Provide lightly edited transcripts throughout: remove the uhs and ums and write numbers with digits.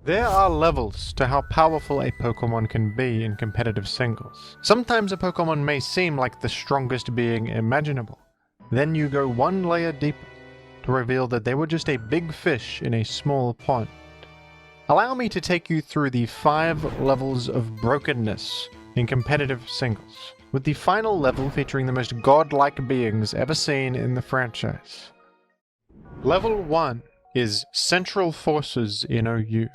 There are levels to how powerful a Pokemon can be in competitive singles. Sometimes a Pokemon may seem like the strongest being imaginable. Then you go one layer deeper to reveal that they were just a big fish in a small pond. Allow me to take you through the 5 levels of brokenness in competitive singles, with the final level featuring the most godlike beings ever seen in the franchise. Level 1 is Central Forces in OU.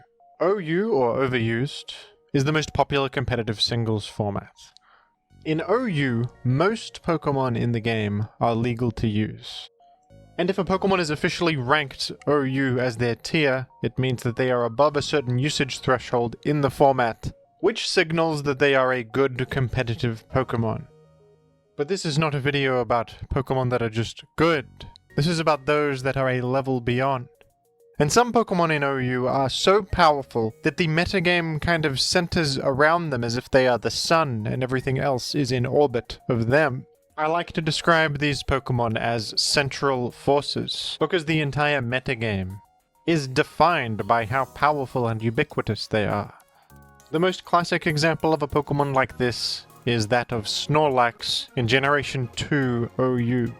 OU, or Overused, is the most popular competitive singles format. In OU, most Pokemon in the game are legal to use. And if a Pokemon is officially ranked OU as their tier, it means that they are above a certain usage threshold in the format, which signals that they are a good competitive Pokemon. But this is not a video about Pokemon that are just good. This is about those that are a level beyond. And some Pokemon in OU are so powerful that the metagame kind of centers around them as if they are the sun and everything else is in orbit of them. I like to describe these Pokemon as central forces, because the entire metagame is defined by how powerful and ubiquitous they are. The most classic example of a Pokemon like this is that of Snorlax in Generation 2 OU.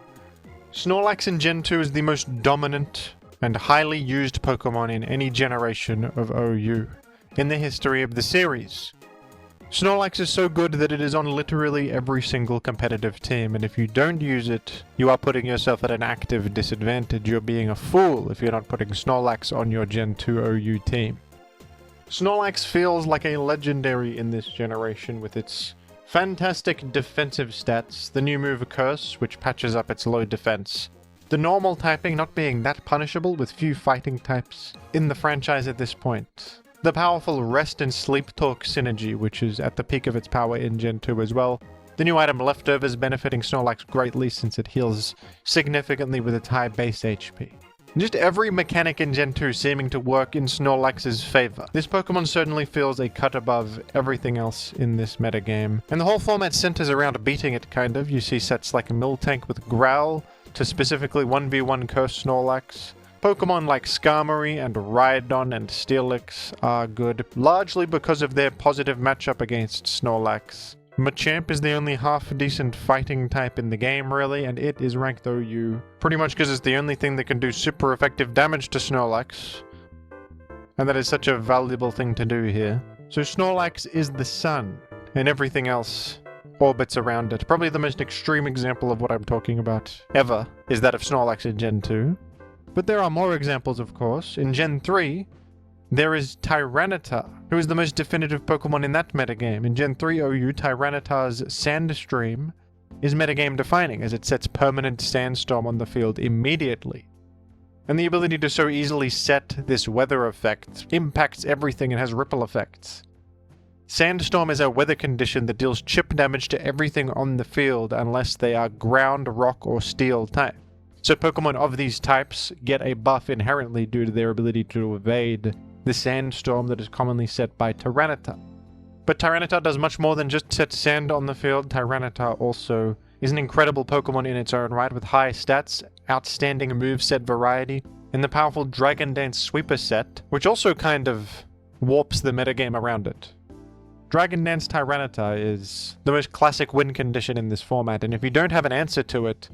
Snorlax in Gen 2 is the most dominant and highly used Pokemon in any generation of OU in the history of the series. Snorlax is so good that it is on literally every single competitive team, and if you don't use it, you are putting yourself at an active disadvantage. You're being a fool if you're not putting Snorlax on your Gen 2 OU team. Snorlax feels like a legendary in this generation with its fantastic defensive stats, the new move Curse, which patches up its low defense, the normal typing not being that punishable with few fighting types in the franchise at this point, the powerful Rest and Sleep Talk synergy, which is at the peak of its power in Gen 2 as well, the new item Leftovers benefiting Snorlax greatly since it heals significantly with its high base HP. Just every mechanic in Gen 2 seeming to work in Snorlax's favor. This Pokemon certainly feels a cut above everything else in this metagame, and the whole format centers around beating it kind of. You see sets like Miltank with Growl to specifically 1v1 Curse Snorlax. Pokemon like Skarmory and Rhydon and Steelix are good, largely because of their positive matchup against Snorlax. Machamp is the only half-decent fighting type in the game, really, and it is ranked OU, pretty much because it's the only thing that can do super effective damage to Snorlax. And that is such a valuable thing to do here. So Snorlax is the sun, and everything else orbits around it. Probably the most extreme example of what I'm talking about ever is that of Snorlax in Gen 2. But there are more examples, of course. In Gen 3, there is Tyranitar, who is the most definitive Pokemon in that metagame. In Gen 3 OU, Tyranitar's Sandstream is metagame defining, as it sets permanent Sandstorm on the field immediately. And the ability to so easily set this weather effect impacts everything and has ripple effects. Sandstorm is a weather condition that deals chip damage to everything on the field unless they are ground, rock, or steel type. So Pokemon of these types get a buff inherently due to their ability to evade the sandstorm that is commonly set by Tyranitar. But Tyranitar does much more than just set sand on the field. Tyranitar also is an incredible Pokemon in its own right with high stats, outstanding moveset variety, and the powerful Dragon Dance Sweeper set, which also kind of warps the metagame around it. Dragon Dance Tyranitar is the most classic win condition in this format, and if you don't have an answer to it,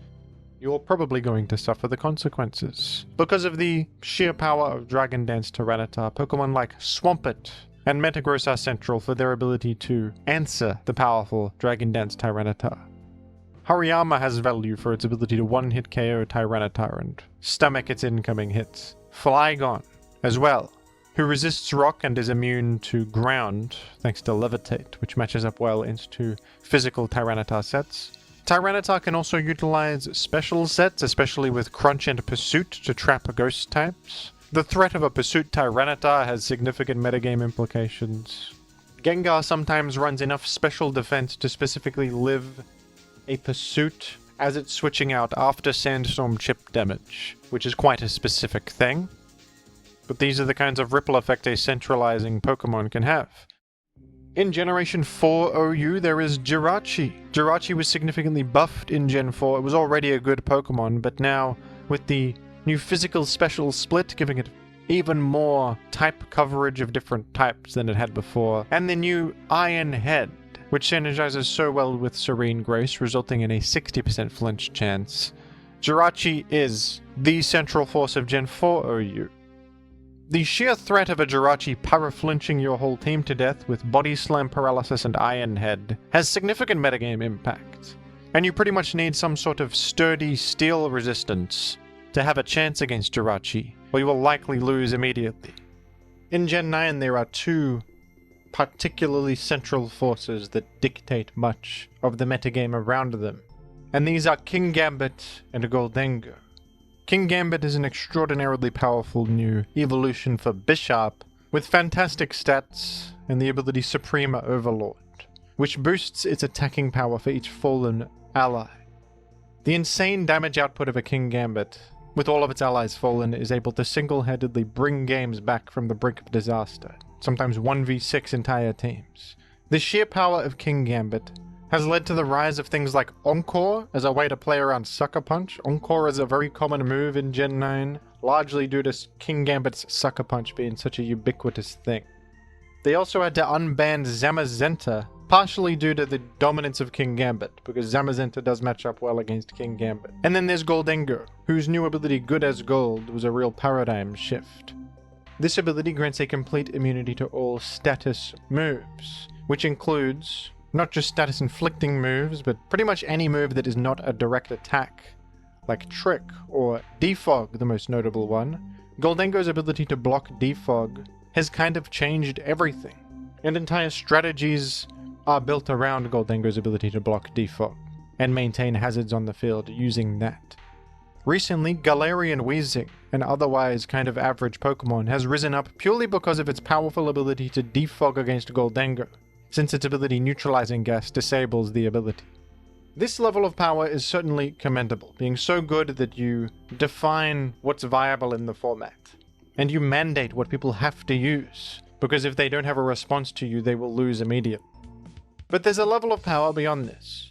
you're probably going to suffer the consequences. Because of the sheer power of Dragon Dance Tyranitar, Pokemon like Swampert and Metagross are central for their ability to answer the powerful Dragon Dance Tyranitar. Hariyama has value for its ability to one-hit KO Tyranitar and stomach its incoming hits. Flygon, as well, who resists rock and is immune to ground thanks to Levitate, which matches up well into physical Tyranitar sets. Tyranitar can also utilize special sets, especially with Crunch and Pursuit to trap ghost types. The threat of a Pursuit Tyranitar has significant metagame implications. Gengar sometimes runs enough special defense to specifically live a Pursuit as it's switching out after Sandstorm chip damage, which is quite a specific thing. But these are the kinds of ripple effect a centralizing Pokemon can have. In Generation 4 OU, there is Jirachi. Jirachi was significantly buffed in Gen 4. It was already a good Pokemon, but now, with the new physical special split, giving it even more type coverage of different types than it had before, and the new Iron Head, which synergizes so well with Serene Grace, resulting in a 60% flinch chance. Jirachi is the central force of Gen 4 OU. The sheer threat of a Jirachi para-flinching your whole team to death with Body Slam Paralysis and Iron Head has significant metagame impact, and you pretty much need some sort of sturdy steel resistance to have a chance against Jirachi, or you will likely lose immediately. In Gen 9 there are two particularly central forces that dictate much of the metagame around them, and these are King Gambit and Goldengo. King Gambit is an extraordinarily powerful new evolution for Bishop, with fantastic stats and the ability Suprema Overlord, which boosts its attacking power for each fallen ally. The insane damage output of a King Gambit, with all of its allies fallen, is able to single-handedly bring games back from the brink of disaster, sometimes 1v6 entire teams. The sheer power of King Gambit has led to the rise of things like Encore as a way to play around Sucker Punch. Encore is a very common move in Gen 9, largely due to King Gambit's Sucker Punch being such a ubiquitous thing. They also had to unban Zamazenta, partially due to the dominance of King Gambit, because Zamazenta does match up well against King Gambit. And then there's Goldengo, whose new ability Good as Gold was a real paradigm shift. This ability grants a complete immunity to all status moves, which includes not just status inflicting moves, but pretty much any move that is not a direct attack, like Trick or Defog, the most notable one. Goldengo's ability to block Defog has kind of changed everything, and entire strategies are built around Goldengo's ability to block Defog and maintain hazards on the field using that. Recently, Galarian Weezing, an otherwise kind of average Pokemon, has risen up purely because of its powerful ability to defog against Goldengo, since its ability Neutralizing Gas disables the ability. This level of power is certainly commendable, being so good that you define what's viable in the format, and you mandate what people have to use, because if they don't have a response to you, they will lose immediately. But there's a level of power beyond this.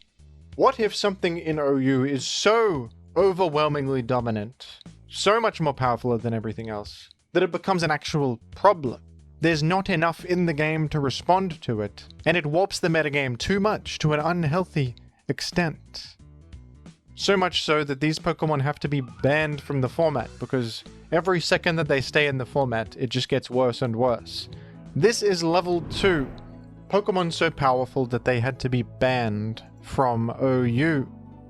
What if something in OU is so overwhelmingly dominant, so much more powerful than everything else, that it becomes an actual problem? There's not enough in the game to respond to it, and it warps the metagame too much to an unhealthy extent. So much so that these Pokemon have to be banned from the format, because every second that they stay in the format, it just gets worse and worse. This is level 2. Pokemon so powerful that they had to be banned from OU.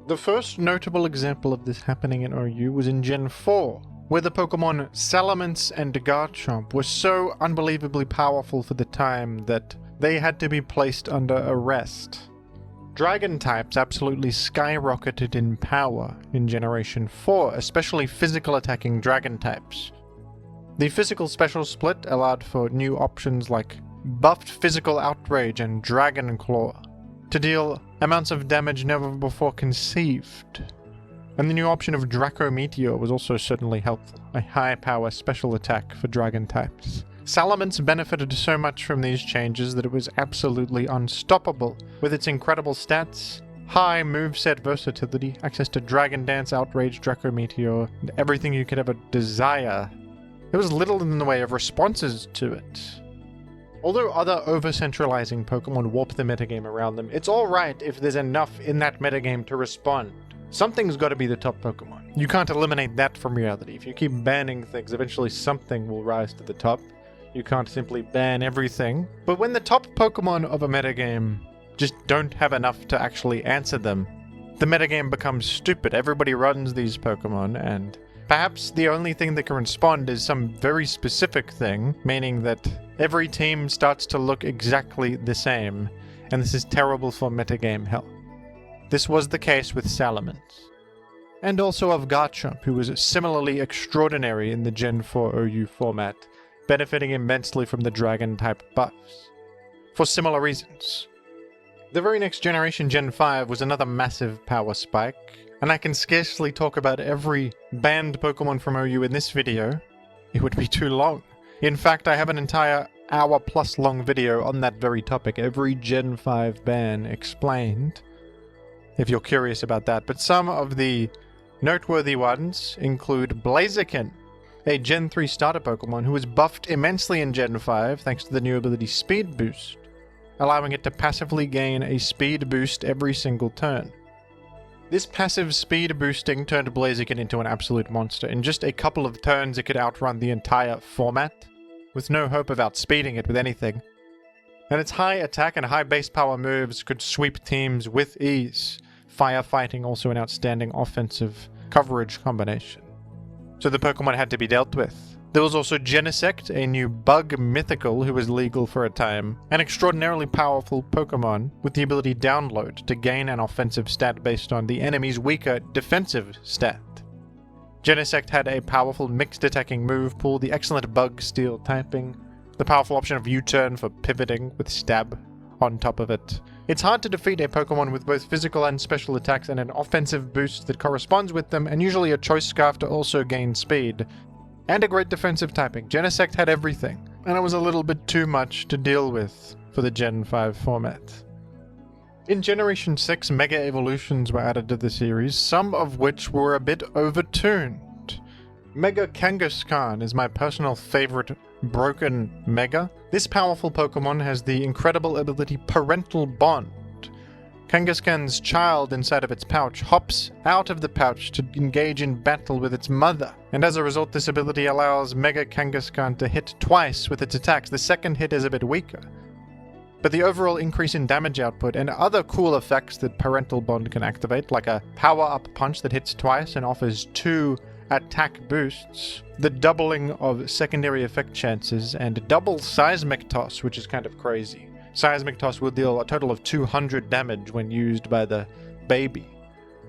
The first notable example of this happening in OU was in Gen 4, where the Pokemon Salamence and Garchomp were so unbelievably powerful for the time that they had to be placed under arrest. Dragon types absolutely skyrocketed in power in Generation 4, especially physical attacking dragon types. The physical special split allowed for new options like buffed physical outrage and Dragon Claw to deal amounts of damage never before conceived. And the new option of Draco Meteor was also certainly helpful, a high power special attack for dragon types. Salamence benefited so much from these changes that it was absolutely unstoppable, with its incredible stats, high moveset versatility, access to Dragon Dance, Outrage, Draco Meteor, and everything you could ever desire. There was little in the way of responses to it. Although other over-centralizing Pokemon warp the metagame around them, it's alright if there's enough in that metagame to respond. Something's got to be the top Pokemon. You can't eliminate that from reality. If you keep banning things, eventually something will rise to the top. You can't simply ban everything. But when the top Pokemon of a metagame just don't have enough to actually answer them, the metagame becomes stupid. Everybody runs these Pokemon, and perhaps the only thing that can respond is some very specific thing, meaning that every team starts to look exactly the same, and this is terrible for metagame health. This was the case with Salamence, and also of Garchomp, who was similarly extraordinary in the Gen 4 OU format, benefiting immensely from the Dragon-type buffs, for similar reasons. The very next generation, Gen 5, was another massive power spike, and I can scarcely talk about every banned Pokemon from OU in this video. It would be too long. In fact, I have an entire hour-plus long video on that very topic, every Gen 5 ban explained, if you're curious about that. But some of the noteworthy ones include Blaziken, a Gen 3 starter Pokemon who was buffed immensely in Gen 5 thanks to the new ability Speed Boost, allowing it to passively gain a speed boost every single turn. This passive speed boosting turned Blaziken into an absolute monster. In just a couple of turns it could outrun the entire format, with no hope of outspeeding it with anything. And its high attack and high base power moves could sweep teams with ease, firefighting also an outstanding offensive coverage combination. So the Pokemon had to be dealt with. There was also Genesect, a new bug mythical who was legal for a time, an extraordinarily powerful Pokemon with the ability Download to gain an offensive stat based on the enemy's weaker defensive stat. Genesect had a powerful mixed attacking move pool, the excellent Bug Steel typing, the powerful option of U-turn for pivoting with Stab on top of it. It's hard to defeat a Pokemon with both physical and special attacks and an offensive boost that corresponds with them, and usually a Choice Scarf to also gain speed. And a great defensive typing. Genesect had everything, and it was a little bit too much to deal with for the Gen 5 format. In Generation 6, Mega Evolutions were added to the series, some of which were a bit overtuned. Mega Kangaskhan is my personal favorite broken Mega. This powerful Pokemon has the incredible ability Parental Bond. Kangaskhan's child inside of its pouch hops out of the pouch to engage in battle with its mother, and as a result this ability allows Mega Kangaskhan to hit twice with its attacks. The second hit is a bit weaker, but the overall increase in damage output and other cool effects that Parental Bond can activate, like a power-up punch that hits twice and offers 2 attack boosts, the doubling of secondary effect chances, and double Seismic Toss, which is kind of crazy. Seismic Toss will deal a total of 200 damage when used by the baby,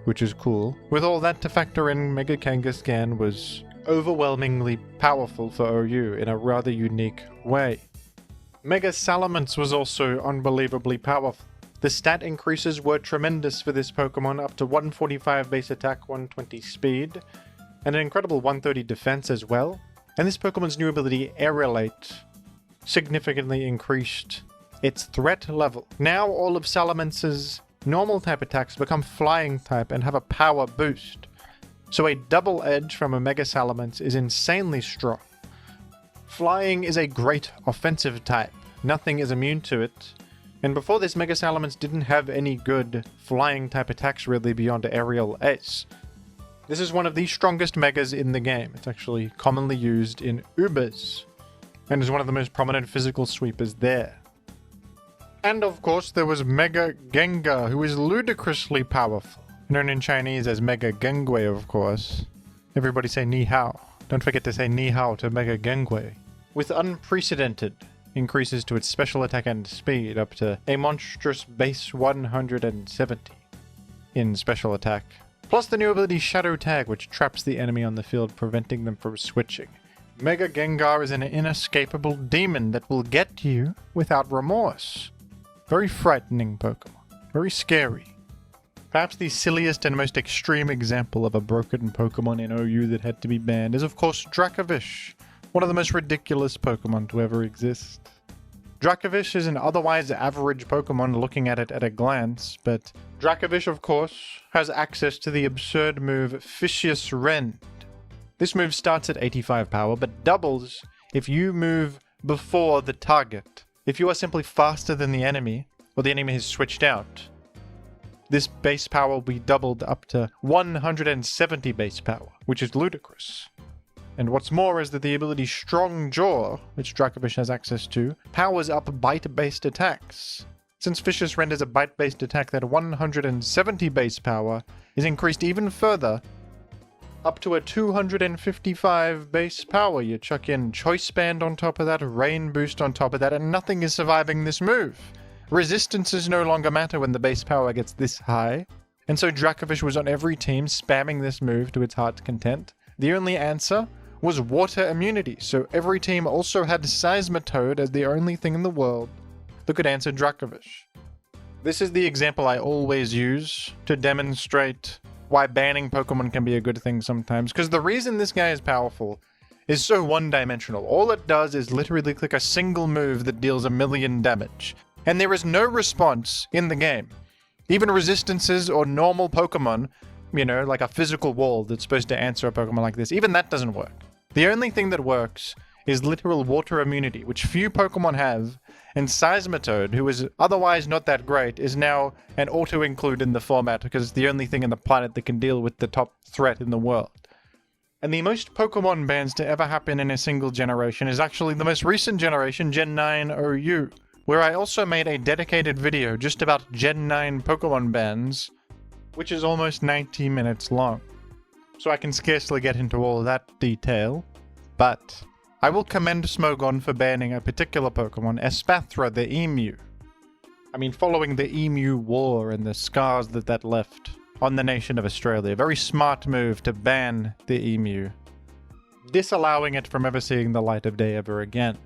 which is cool. With all that to factor in, Mega Kangaskhan was overwhelmingly powerful for OU in a rather unique way. Mega Salamence was also unbelievably powerful. The stat increases were tremendous for this Pokemon, up to 145 base attack, 120 speed, and an incredible 130 defense as well. And this Pokemon's new ability, Aerolate, significantly increased its threat level. Now all of Salamence's normal type attacks become flying type and have a power boost. So a double edge from a Mega Salamence is insanely strong. Flying is a great offensive type. Nothing is immune to it. And before this, Mega Salamence didn't have any good flying type attacks really beyond Aerial Ace. This is one of the strongest Megas in the game. It's actually commonly used in Ubers, and is one of the most prominent physical sweepers there. And of course there was Mega Gengar, who is ludicrously powerful. Known in Chinese as Mega Gengui, of course. Everybody say Ni Hao. Don't forget to say Ni Hao to Mega Gengui. With unprecedented increases to its special attack and speed, up to a monstrous base 170 in special attack. Plus the new ability Shadow Tag, which traps the enemy on the field, preventing them from switching. Mega Gengar is an inescapable demon that will get you without remorse. Very frightening Pokemon. Very scary. Perhaps the silliest and most extreme example of a broken Pokemon in OU that had to be banned is of course Dracovish, one of the most ridiculous Pokemon to ever exist. Dracovish is an otherwise average Pokemon looking at it at a glance, but Dracovish of course has access to the absurd move Fishious Rend. This move starts at 85 power, but doubles if you move before the target. If you are simply faster than the enemy, or the enemy has switched out, this base power will be doubled up to 170 base power, which is ludicrous. And what's more is that the ability Strong Jaw, which Dracovish has access to, powers up bite-based attacks. Since Fishious Rend is a bite-based attack, that 170 base power is increased even further, up to a 255 base power. You chuck in Choice Band on top of that, Rain Boost on top of that, and nothing is surviving this move. Resistances no longer matter when the base power gets this high, and so Dracovish was on every team spamming this move to its heart's content. The only answer was water immunity, so every team also had Seismitoad as the only thing in the world that could answer Dracovish. This is the example I always use to demonstrate why banning Pokemon can be a good thing sometimes, because the reason this guy is powerful is so one-dimensional. All it does is literally click a single move that deals 1,000,000 damage, and there is no response in the game. Even resistances or normal Pokemon, you know, like a physical wall that's supposed to answer a Pokemon like this, even that doesn't work. The only thing that works is literal water immunity, which few Pokemon have, and Seismitoad, who is otherwise not that great, is now an auto-include in the format because it's the only thing in the planet that can deal with the top threat in the world. And the most Pokemon bans to ever happen in a single generation is actually the most recent generation, Gen 9 OU, where I also made a dedicated video just about Gen 9 Pokemon bans, which is almost 90 minutes long. So I can scarcely get into all that detail, but I will commend Smogon for banning a particular Pokemon, Espathra the Emu. I mean, following the Emu War and the scars that left on the nation of Australia, a very smart move to ban the Emu, disallowing it from ever seeing the light of day ever again.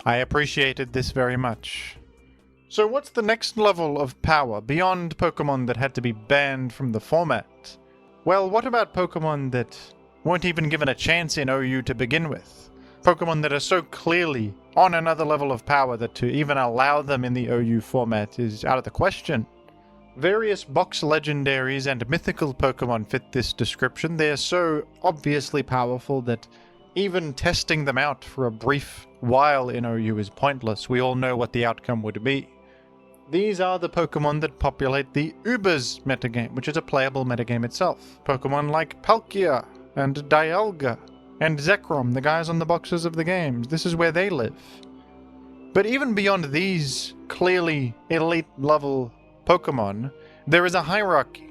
I appreciated this very much. So what's the next level of power beyond Pokemon that had to be banned from the format? Well, what about Pokemon that weren't even given a chance in OU to begin with? Pokemon that are so clearly on another level of power that to even allow them in the OU format is out of the question. Various box legendaries and mythical Pokemon fit this description. They are so obviously powerful that even testing them out for a brief while in OU is pointless. We all know what the outcome would be. These are the Pokemon that populate the Ubers metagame, which is a playable metagame itself. Pokemon like Palkia and Dialga and Zekrom, the guys on the boxes of the games. This is where they live. But even beyond these clearly elite level Pokemon, there is a hierarchy.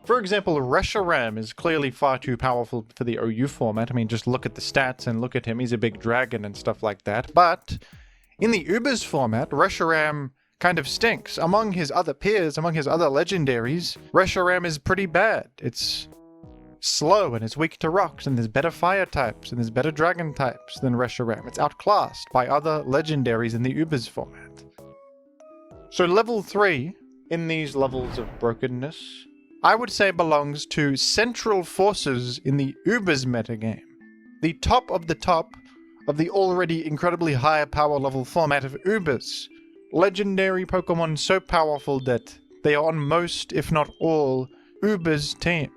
For example, Reshiram is clearly far too powerful for the OU format. I mean, just look at the stats and look at him. He's a big dragon and stuff like that. But in the Ubers format, Reshiram kind of stinks. Among his other peers, among his other legendaries, Reshiram is pretty bad. It's slow and it's weak to rocks, and there's better fire types and there's better dragon types than Reshiram. It's outclassed by other legendaries in the Ubers format. So level 3 in these levels of brokenness, I would say belongs to central forces in the Ubers metagame. The top of the already incredibly high power level format of Ubers. Legendary Pokemon so powerful that they are on most, if not all, Ubers teams.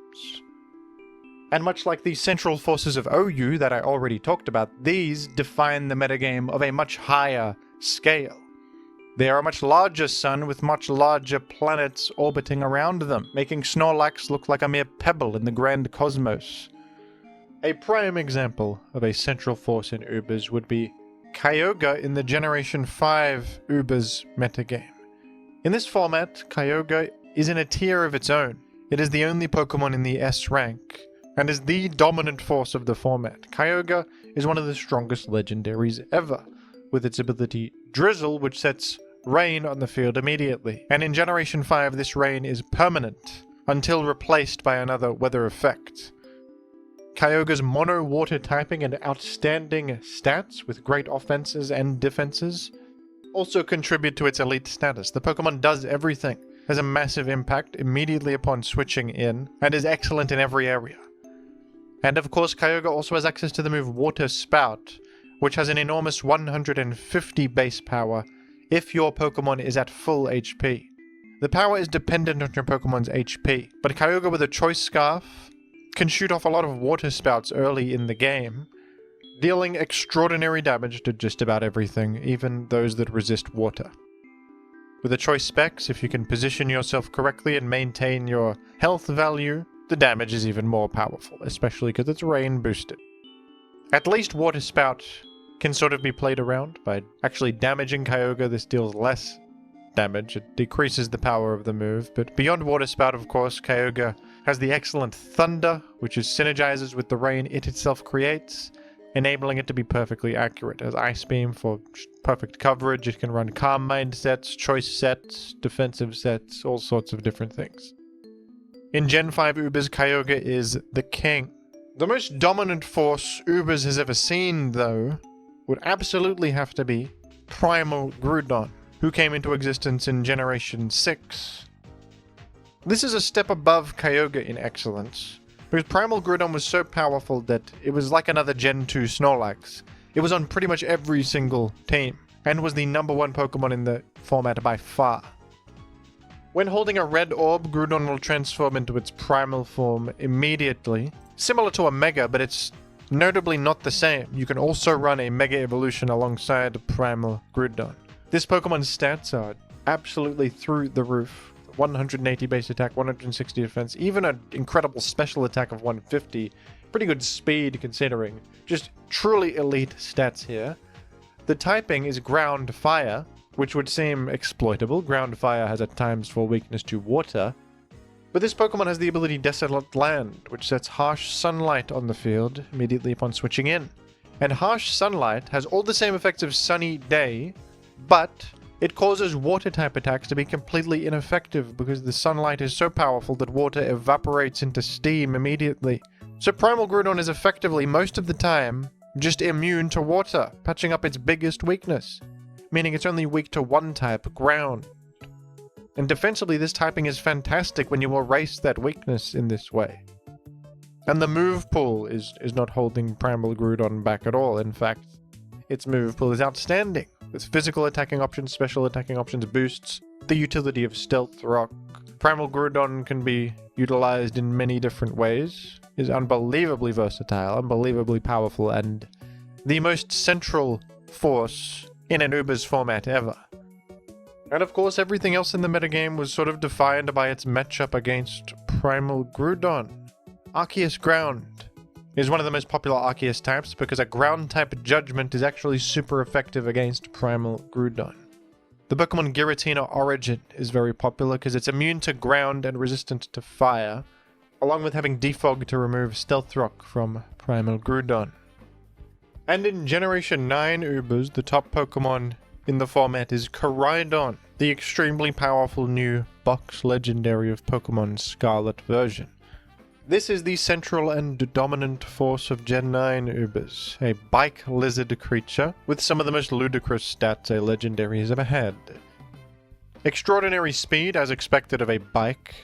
And much like the central forces of OU that I already talked about, these define the metagame of a much higher scale. They are a much larger sun with much larger planets orbiting around them, making Snorlax look like a mere pebble in the grand cosmos. A prime example of a central force in Ubers would be Kyogre in the Generation 5 Ubers metagame. In this format, Kyogre is in a tier of its own. It is the only Pokemon in the S rank, and is the dominant force of the format. Kyogre is one of the strongest legendaries ever, with its ability Drizzle, which sets rain on the field immediately. And in Generation 5, this rain is permanent, until replaced by another weather effect. Kyogre's mono water typing and outstanding stats with great offenses and defenses also contribute to its elite status. The Pokemon does everything, has a massive impact immediately upon switching in, and is excellent in every area. And of course, Kyogre also has access to the move Water Spout, which has an enormous 150 base power if your Pokemon is at full HP. The power is dependent on your Pokemon's HP, but Kyogre with a Choice Scarf can shoot off a lot of Water Spouts early in the game, dealing extraordinary damage to just about everything, even those that resist water. With the Choice Specs, if you can position yourself correctly and maintain your health value, the damage is even more powerful, especially because it's rain boosted. At least Water Spout can sort of be played around by actually damaging Kyogre. This deals less damage, it decreases the power of the move, but beyond Water Spout, of course, Kyogre has the excellent Thunder, which is synergizes with the rain it itself creates, enabling it to be perfectly accurate. It has Ice Beam for perfect coverage, it can run Calm Mind sets, Choice sets, defensive sets, all sorts of different things. In Gen 5 Ubers, Kyogre is the king. The most dominant force Ubers has ever seen, though, would absolutely have to be Primal Groudon, who came into existence in Generation 6. This is a step above Kyogre in excellence, because Primal Groudon was so powerful that it was like another Gen 2 Snorlax. It was on pretty much every single team, and was the #1 Pokemon in the format by far. When holding a red orb, Groudon will transform into its primal form immediately, similar to a Mega, but it's Notably not the same, you can also run a Mega Evolution alongside Primal Groudon. This Pokemon's stats are absolutely through the roof. 180 base attack, 160 defense, even an incredible special attack of 150. Pretty good speed considering. Just truly elite stats here. The typing is Ground Fire, which would seem exploitable. Ground Fire has at times 4 weakness to water. But this Pokemon has the ability Desolate Land, which sets Harsh Sunlight on the field immediately upon switching in. And Harsh Sunlight has all the same effects of Sunny Day, but it causes water-type attacks to be completely ineffective because the sunlight is so powerful that water evaporates into steam immediately. So Primal Groudon is effectively, most of the time, just immune to water, patching up its biggest weakness, meaning it's only weak to one type, ground. And defensively, this typing is fantastic when you erase that weakness in this way. And the move pool is not holding Primal Groudon back at all. In fact, its move pool is outstanding, with physical attacking options, special attacking options, boosts, the utility of Stealth Rock. Primal Groudon can be utilized in many different ways, is unbelievably versatile, unbelievably powerful, and the most central force in an Uber's format ever. And of course, everything else in the metagame was sort of defined by its matchup against Primal Groudon. Arceus Ground is one of the most popular Arceus types because a ground-type judgment is actually super effective against Primal Groudon. The Pokemon Giratina Origin is very popular because it's immune to ground and resistant to fire, along with having Defog to remove Stealth Rock from Primal Groudon. And in Generation 9 Ubers, the top Pokemon in the format is Koraidon, the extremely powerful new box legendary of Pokemon Scarlet version. This is the central and dominant force of Gen 9 Ubers, a bike lizard creature with some of the most ludicrous stats a legendary has ever had. Extraordinary speed as expected of a bike,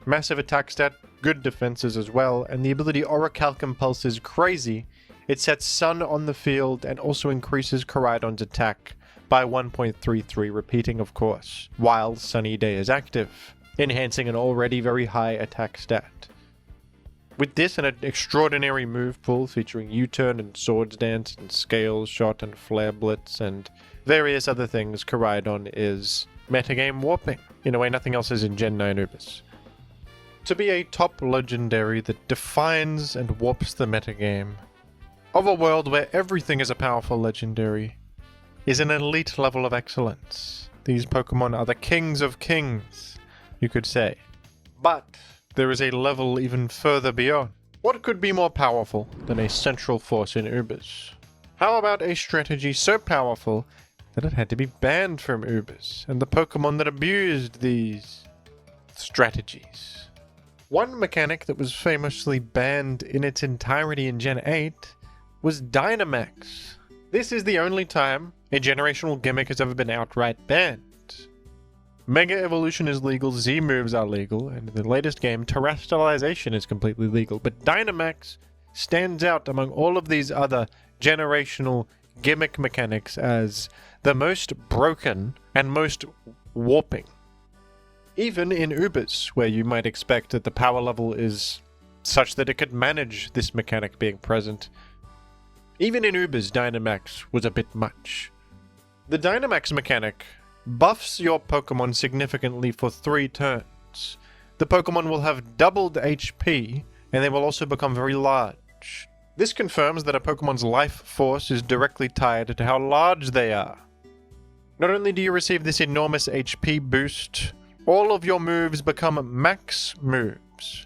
massive attack stat, good defenses as well, and the ability Orichalcum Pulse is crazy. It sets Sun on the field and also increases Koraidon's attack by 1.33, repeating of course, while Sunny Day is active, enhancing an already very high attack stat. With this and an extraordinary move pool featuring U-Turn and Swords Dance and Scales Shot and Flare Blitz and various other things, Koraidon is metagame warping in a way nothing else is in Gen 9 Ubers. To be a top legendary that defines and warps the metagame of a world where everything is a powerful legendary is an elite level of excellence. These Pokemon are the kings of kings, you could say. But there is a level even further beyond. What could be more powerful than a central force in Ubers? How about a strategy so powerful that it had to be banned from Ubers, and the Pokemon that abused these strategies? One mechanic that was famously banned in its entirety in Gen 8 was Dynamax. This is the only time a generational gimmick has ever been outright banned. Mega Evolution is legal, Z moves are legal, and in the latest game, Terrestrialization is completely legal, but Dynamax stands out among all of these other generational gimmick mechanics as the most broken and most warping. Even in Ubers, where you might expect that the power level is such that it could manage this mechanic being present, even in Ubers, Dynamax was a bit much. The Dynamax mechanic buffs your Pokemon significantly for 3 turns. The Pokemon will have doubled HP, and they will also become very large. This confirms that a Pokemon's life force is directly tied to how large they are. Not only do you receive this enormous HP boost, all of your moves become max moves.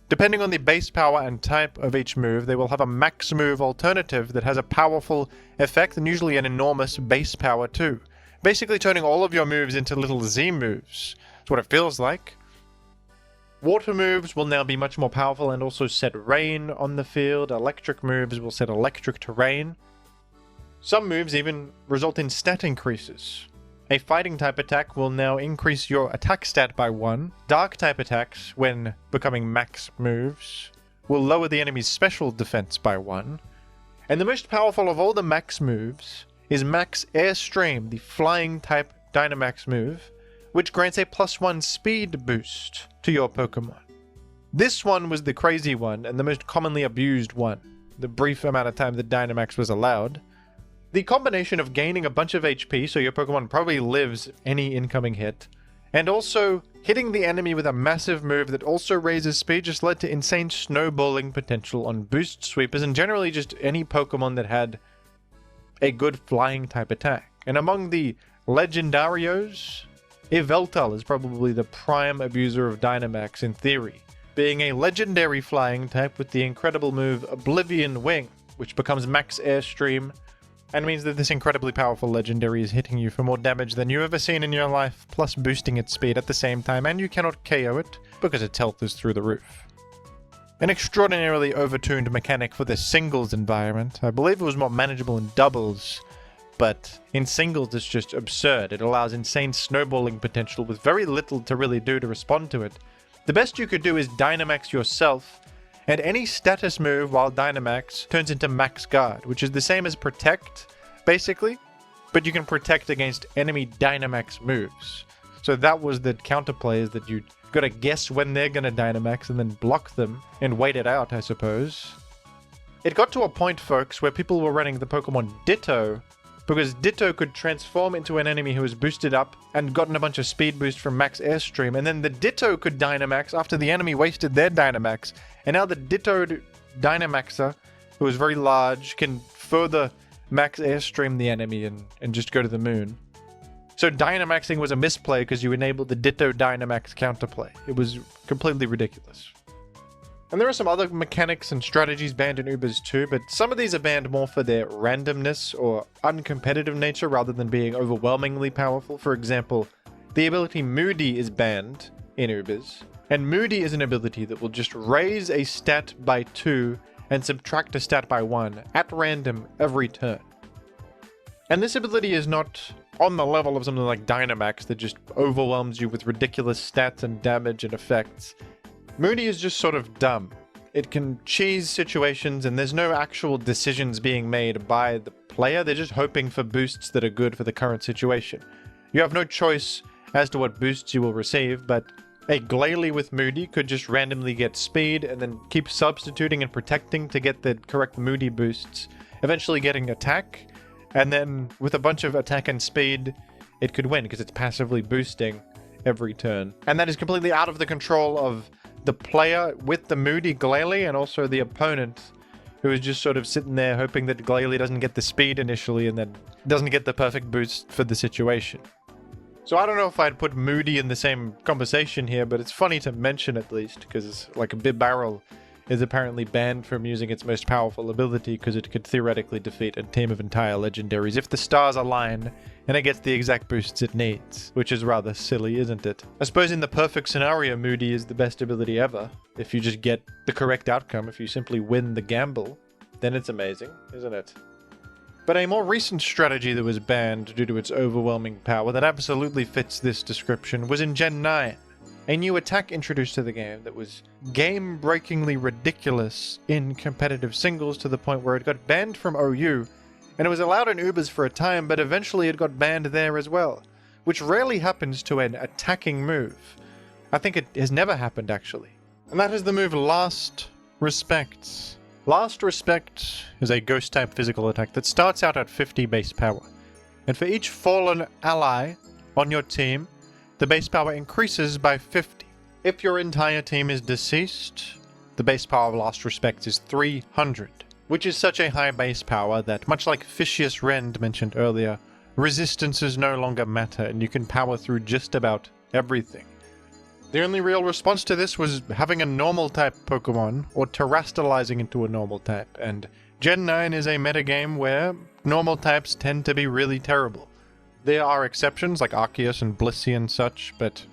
Depending on the base power and type of each move, they will have a max move alternative that has a powerful effect and usually an enormous base power too. Basically turning all of your moves into little Z moves. That's what it feels like. Water moves will now be much more powerful and also set rain on the field. Electric moves will set electric to rain. Some moves even result in stat increases. A fighting type attack will now increase your attack stat by 1. Dark type attacks, when becoming max moves, will lower the enemy's special defense by 1. And the most powerful of all the max moves is Max Airstream, the flying type Dynamax move, which grants a +1 speed boost to your Pokemon. This one was the crazy one and the most commonly abused one. the brief amount of time that Dynamax was allowed. The combination of gaining a bunch of HP, so your Pokemon probably lives any incoming hit, and also hitting the enemy with a massive move that also raises speed just led to insane snowballing potential on boost sweepers and generally just any Pokemon that had a good flying type attack. And among the Legendarios, Yveltal is probably the prime abuser of Dynamax in theory, being a legendary flying type with the incredible move Oblivion Wing, which becomes max airstream and means that this incredibly powerful legendary is hitting you for more damage than you've ever seen in your life, plus boosting its speed at the same time, and you cannot KO it because its health is through the roof. An extraordinarily overtuned mechanic for the singles environment. I believe it was more manageable in doubles, but in singles it's just absurd. It allows insane snowballing potential with very little to really do to respond to it. The best you could do is Dynamax yourself, and any status move while Dynamax turns into Max Guard, which is the same as Protect, basically, but you can protect against enemy Dynamax moves. So that was the counterplay, is that you gotta guess when they're gonna Dynamax and then block them and wait it out, I suppose. It got to a point, folks, where people were running the Pokemon Ditto, because Ditto could transform into an enemy who was boosted up and gotten a bunch of speed boost from Max Airstream, and then the Ditto could Dynamax after the enemy wasted their Dynamax, and now the Ditto Dynamaxer, who is very large, can further Max Airstream the enemy and just go to the moon. So Dynamaxing was a misplay because you enabled the Ditto Dynamax counterplay. It was completely ridiculous. And there are some other mechanics and strategies banned in Ubers too, but some of these are banned more for their randomness or uncompetitive nature rather than being overwhelmingly powerful. For example, the ability Moody is banned in Ubers, and Moody is an ability that will just raise a stat by 2 and subtract a stat by 1 at random every turn. And this ability is not on the level of something like Dynamax that just overwhelms you with ridiculous stats and damage and effects. Moody is just sort of dumb. It can cheese situations and there's no actual decisions being made by the player. They're just hoping for boosts that are good for the current situation. You have no choice as to what boosts you will receive, but a Glalie with Moody could just randomly get speed and then keep substituting and protecting to get the correct Moody boosts, eventually getting attack, and then with a bunch of attack and speed, it could win because it's passively boosting every turn. And that is completely out of the control of the player with the Moody Glalie and also the opponent, who is just sort of sitting there hoping that Glalie doesn't get the speed initially and then doesn't get the perfect boost for the situation. So I don't know if I'd put Moody in the same conversation here, but it's funny to mention at least, because like a Bibarel is apparently banned from using its most powerful ability because it could theoretically defeat a team of entire legendaries if the stars align and it gets the exact boosts it needs, which is rather silly, isn't it? I suppose in the perfect scenario, Moody is the best ability ever. If you just get the correct outcome, if you simply win the gamble, then it's amazing, isn't it? But a more recent strategy that was banned due to its overwhelming power that absolutely fits this description was in Gen 9. A new attack introduced to the game that was game-breakingly ridiculous in competitive singles to the point where it got banned from OU, and it was allowed in Ubers for a time, but eventually it got banned there as well, which rarely happens to an attacking move. I think it has never happened, actually. And that is the move Last Respect. Last Respect is a ghost-type physical attack that starts out at 50 base power, and for each fallen ally on your team, the base power increases by 50. If your entire team is deceased, the base power of Last Respect is 300, which is such a high base power that, much like Fishious Rend mentioned earlier, resistances no longer matter and you can power through just about everything. The only real response to this was having a normal type Pokemon, or terastallizing into a normal type, and Gen 9 is a metagame where normal types tend to be really terrible. There are exceptions like Arceus and Blissey and such, but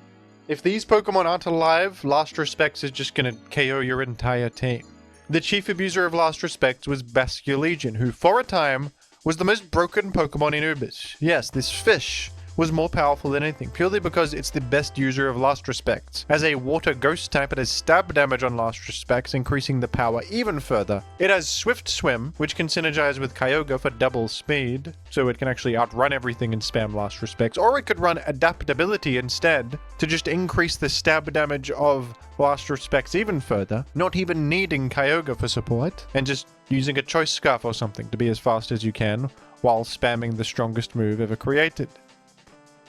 if these Pokemon aren't alive, Last Respects is just gonna KO your entire team. The chief abuser of Last Respects was Basculegion, who for a time was the most broken Pokemon in Ubers. Yes, this fish was more powerful than anything, purely because it's the best user of Last Respects. As a water ghost type, it has stab damage on Last Respects, increasing the power even further. It has Swift Swim, which can synergize with Kyogre for double speed, so it can actually outrun everything and spam Last Respects, or it could run Adaptability instead, to just increase the stab damage of Last Respects even further, not even needing Kyogre for support, and just using a choice scarf or something to be as fast as you can while spamming the strongest move ever created.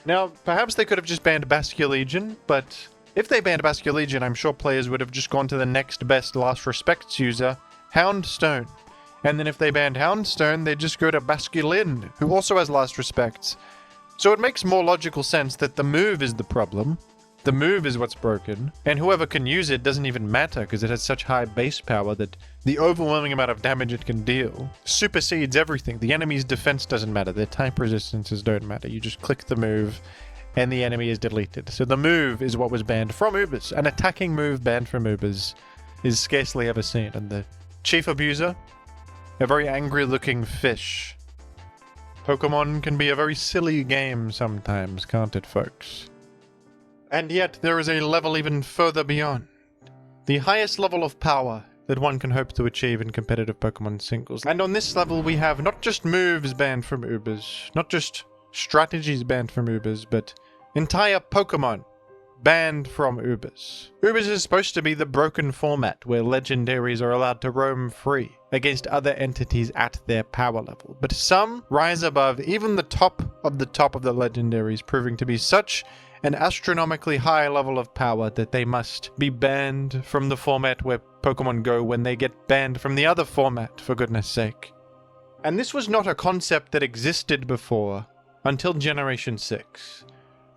Now, perhaps they could have just banned Basculegion, but if they banned Basculegion, I'm sure players would have just gone to the next best Last Respects user, Houndstone. And then if they banned Houndstone, they'd just go to Basculin, who also has Last Respects. So it makes more logical sense that the move is the problem. The move is what's broken, and whoever can use it doesn't even matter because it has such high base power that the overwhelming amount of damage it can deal supersedes everything. The enemy's defense doesn't matter, their type resistances don't matter. You just click the move and the enemy is deleted. So the move is what was banned from Ubers. An attacking move banned from Ubers is scarcely ever seen. And the chief abuser, a very angry looking fish. Pokemon can be a very silly game sometimes, can't it, folks? And yet, there is a level even further beyond. The highest level of power that one can hope to achieve in competitive Pokemon singles. And on this level, we have not just moves banned from Ubers, not just strategies banned from Ubers, but entire Pokemon banned from Ubers. Ubers is supposed to be the broken format where legendaries are allowed to roam free against other entities at their power level. But some rise above even the top of the legendaries, proving to be such an astronomically high level of power that they must be banned from the format where Pokemon go when they get banned from the other format, for goodness sake. And this was not a concept that existed before until Generation 6.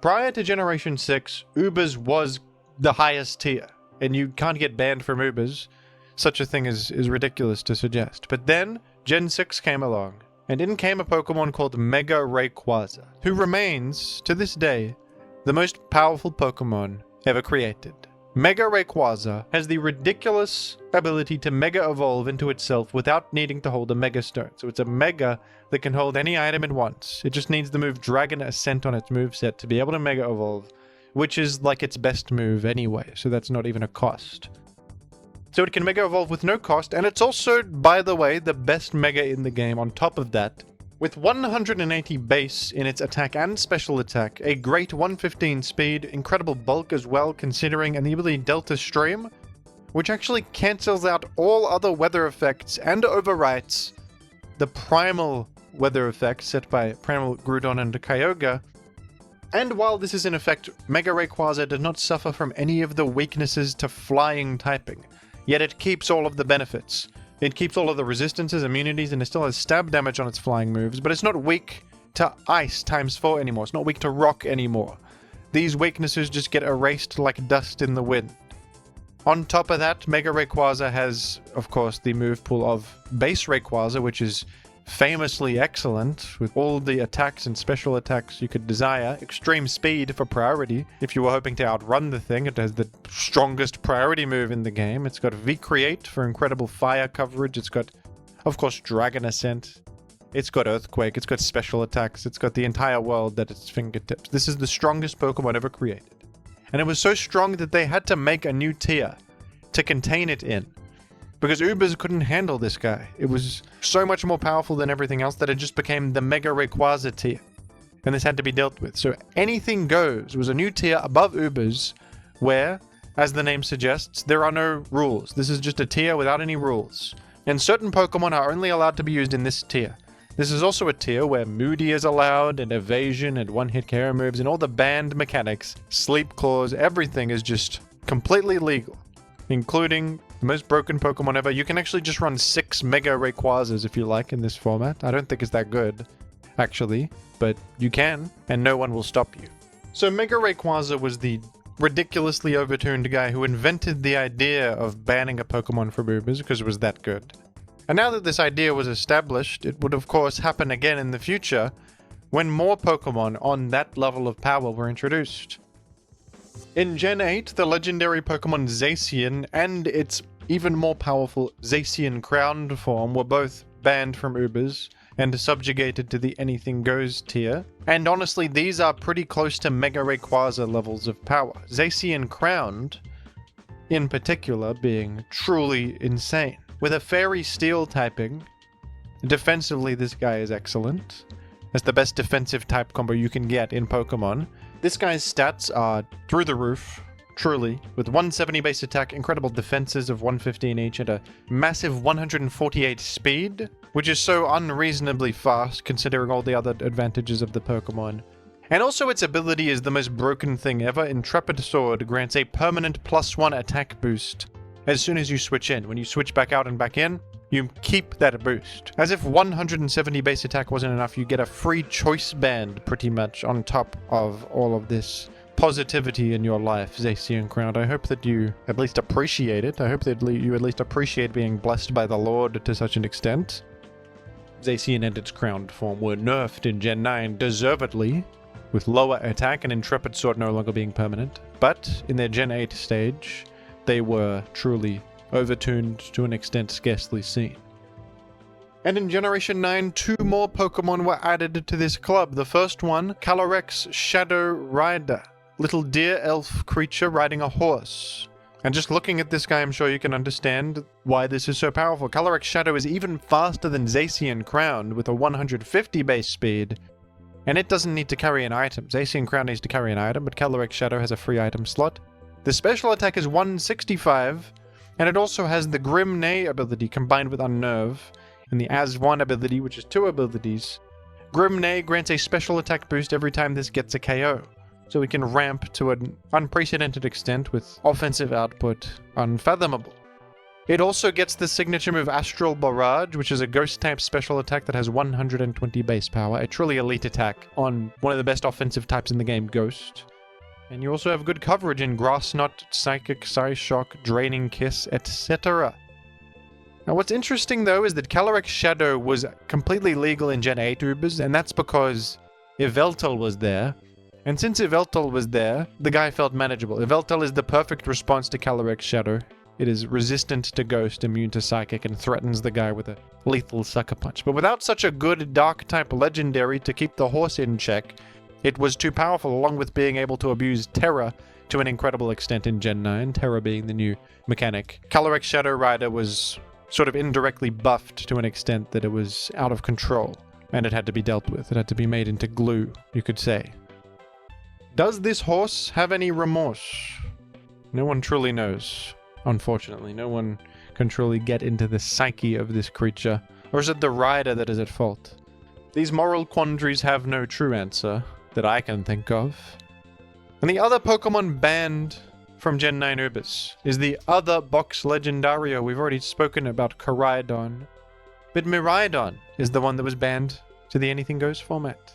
Prior to Generation 6, Ubers was the highest tier, and you can't get banned from Ubers. Such a thing is ridiculous to suggest. But then, Gen 6 came along, and in came a Pokemon called Mega Rayquaza, who remains, to this day, the most powerful Pokemon ever created. Mega Rayquaza has the ridiculous ability to Mega Evolve into itself without needing to hold a Mega Stone. So it's a Mega that can hold any item at once. It just needs the move Dragon Ascent on its moveset to be able to Mega Evolve, which is like its best move anyway, so that's not even a cost. So it can Mega Evolve with no cost, and it's also, by the way, the best Mega in the game on top of that. With 180 base in its attack and special attack, a great 115 speed, incredible bulk as well considering, and the ability Delta Stream, which actually cancels out all other weather effects and overwrites the primal weather effects set by Primal Groudon and Kyogre. And while this is in effect, Mega Rayquaza does not suffer from any of the weaknesses to flying typing, yet it keeps all of the benefits. It keeps all of the resistances, immunities, and it still has stab damage on its flying moves, but it's not weak to ice ×4 anymore. It's not weak to rock anymore. These weaknesses just get erased like dust in the wind. On top of that, Mega Rayquaza has, of course, the move pool of Base Rayquaza, which is famously excellent, with all the attacks and special attacks you could desire. Extreme speed for priority, if you were hoping to outrun the thing. It has the strongest priority move in the game. It's got V-Create for incredible fire coverage. It's got, of course, Dragon Ascent. It's got Earthquake. It's got special attacks. It's got the entire world at its fingertips. This is the strongest Pokemon ever created. And it was so strong that they had to make a new tier to contain it in, because Ubers couldn't handle this guy. It was so much more powerful than everything else that it just became the Mega Rayquaza tier. And this had to be dealt with. So Anything Goes was a new tier above Ubers where, as the name suggests, there are no rules. This is just a tier without any rules. And certain Pokemon are only allowed to be used in this tier. This is also a tier where Moody is allowed, and Evasion, and one-hit KO moves, and all the banned mechanics, Sleep Claws, everything is just completely legal, including the most broken Pokemon ever. You can actually just run 6 Mega Rayquazas if you like in this format. I don't think it's that good, actually, but you can, and no one will stop you. So Mega Rayquaza was the ridiculously overtuned guy who invented the idea of banning a Pokemon from Ubers because it was that good. And now that this idea was established, it would of course happen again in the future when more Pokemon on that level of power were introduced. In Gen 8, the legendary Pokemon Zacian and its even more powerful Zacian Crowned form were both banned from Ubers and subjugated to the Anything Goes tier. And honestly, these are pretty close to Mega Rayquaza levels of power. Zacian Crowned, in particular, being truly insane. With a Fairy Steel typing, defensively this guy is excellent. That's the best defensive type combo you can get in Pokemon. This guy's stats are through the roof. truly, with 170 base attack, incredible defenses of 115 each, and a massive 148 speed, which is so unreasonably fast considering all the other advantages of the Pokemon. And also its ability is the most broken thing ever. Intrepid Sword grants a permanent +1 attack boost as soon as you switch in. When you switch back out and back in, you keep that boost. As if 170 base attack wasn't enough, you get a free choice band pretty much on top of all of this positivity in your life, Zacian Crown. I hope that you at least appreciate it. I hope that you at least appreciate being blessed by the Lord to such an extent. Zacian and its crowned form were nerfed in Gen 9 deservedly, with lower attack and Intrepid Sword no longer being permanent. But in their Gen 8 stage, they were truly overtuned to an extent scarcely seen. And in Generation 9, 2 more Pokemon were added to this club. The first one, Snorlax Shadow Rider. Little deer elf creature riding a horse. And just looking at this guy, I'm sure you can understand why this is so powerful. Snorlax Shadow is even faster than Zacian Crown with a 150 base speed. And it doesn't need to carry an item. Zacian Crown needs to carry an item, but Snorlax Shadow has a free item slot. The special attack is 165, and it also has the Grim Neigh ability combined with Unnerve, and the As-1 ability, which is 2 abilities. Grim Neigh grants a special attack boost every time this gets a KO. So we can ramp to an unprecedented extent with offensive output unfathomable. It also gets the signature move Astral Barrage, which is a ghost-type special attack that has 120 base power, a truly elite attack on one of the best offensive types in the game, Ghost. And you also have good coverage in Grass Knot, Psychic, Psyshock, Draining Kiss, etc. Now what's interesting though is that Snorlax Shadow was completely legal in Gen 8 Ubers, and that's because Yveltal was there. And since Yveltal was there, the guy felt manageable. Yveltal is the perfect response to Snorlax Shadow. It is resistant to Ghost, immune to Psychic, and threatens the guy with a lethal Sucker Punch. But without such a good Dark-type legendary to keep the horse in check, it was too powerful, along with being able to abuse Terra to an incredible extent in Gen 9, Terra being the new mechanic. Snorlax Shadow Rider was sort of indirectly buffed to an extent that it was out of control, and it had to be dealt with. It had to be made into glue, you could say. Does this horse have any remorse? No one truly knows. Unfortunately, no one can truly get into the psyche of this creature. Or is it the rider that is at fault? These moral quandaries have no true answer that I can think of. And the other Pokemon banned from Gen 9 Ubers is the other box Legendario. We've already spoken about Koraidon. But Miraidon is the one that was banned to the Anything Goes format.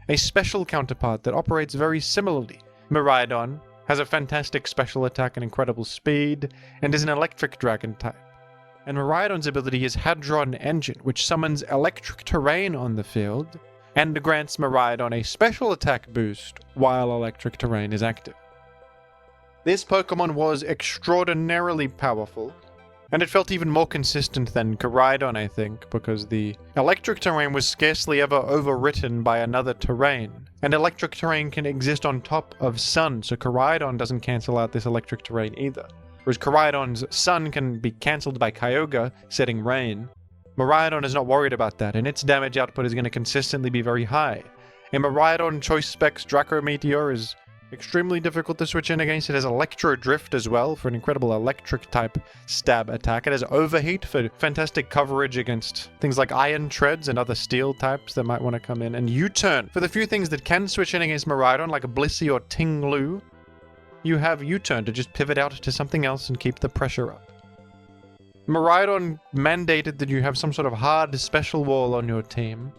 A special counterpart that operates very similarly. Miraidon has a fantastic special attack and incredible speed, and is an electric dragon type. And Miraidon's ability is Hadron Engine, which summons electric terrain on the field, and grants Miraidon a special attack boost while electric terrain is active. This Pokemon was extraordinarily powerful, and it felt even more consistent than Koraidon, I think, because the electric terrain was scarcely ever overwritten by another terrain. And electric terrain can exist on top of sun, so Koraidon doesn't cancel out this electric terrain either. Whereas Koraidon's sun can be cancelled by Kyogre, setting rain. Miraidon is not worried about that, and its damage output is going to consistently be very high. A Miraidon Choice Specs Draco Meteor is extremely difficult to switch in against. It has Electro Drift as well for an incredible electric type stab attack. It has Overheat for fantastic coverage against things like Iron Treads and other steel types that might want to come in. And U-Turn for the few things that can switch in against Miraidon like Blissey or Ting-Lu. You have U-Turn to just pivot out to something else and keep the pressure up. Miraidon mandated that you have some sort of hard special wall on your team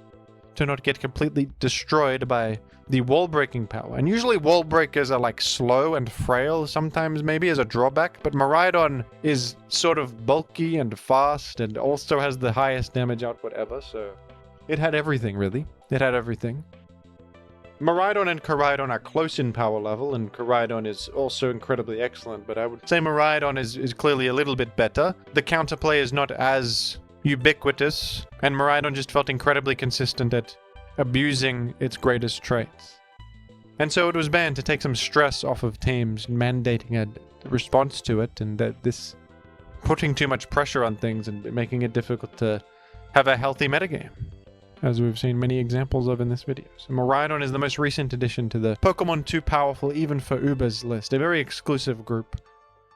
to not get completely destroyed by the wall breaking power. And usually wall breakers are like slow and frail, sometimes maybe as a drawback, but Miraidon is sort of bulky and fast and also has the highest damage output ever, so it had everything really. It had everything. Miraidon and Koraidon are close in power level, and Koraidon is also incredibly excellent, but I would say Miraidon is clearly a little bit better. The counterplay is not as ubiquitous, and Miraidon just felt incredibly consistent at abusing its greatest traits. And so it was banned to take some stress off of teams, mandating a response to it, and that this putting too much pressure on things and making it difficult to have a healthy metagame. as we've seen many examples of in this video. So Miraidon is the most recent addition to the Pokemon too powerful even for Ubers list, a very exclusive group,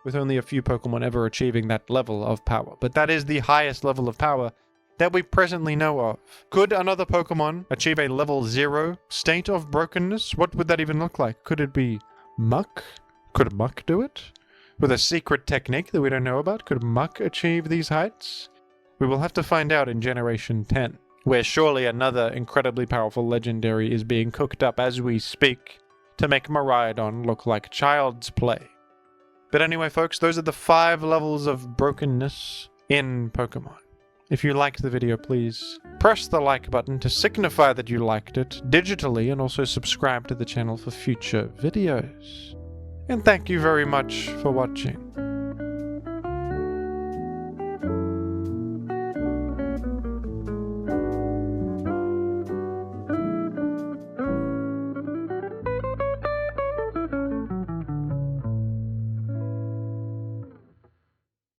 with only a few Pokemon ever achieving that level of power. But that is the highest level of power that we presently know of. Could another Pokemon achieve a level 0 state of brokenness? What would that even look like? Could it be Muck? Could Muck do it? With a secret technique that we don't know about? Could Muck achieve these heights? We will have to find out in Generation 10, where surely another incredibly powerful legendary is being cooked up as we speak to make Miraidon look like child's play. But anyway, folks, those are the 5 levels of brokenness in Pokemon. If you liked the video, please press the like button to signify that you liked it digitally, and also subscribe to the channel for future videos. And thank you very much for watching.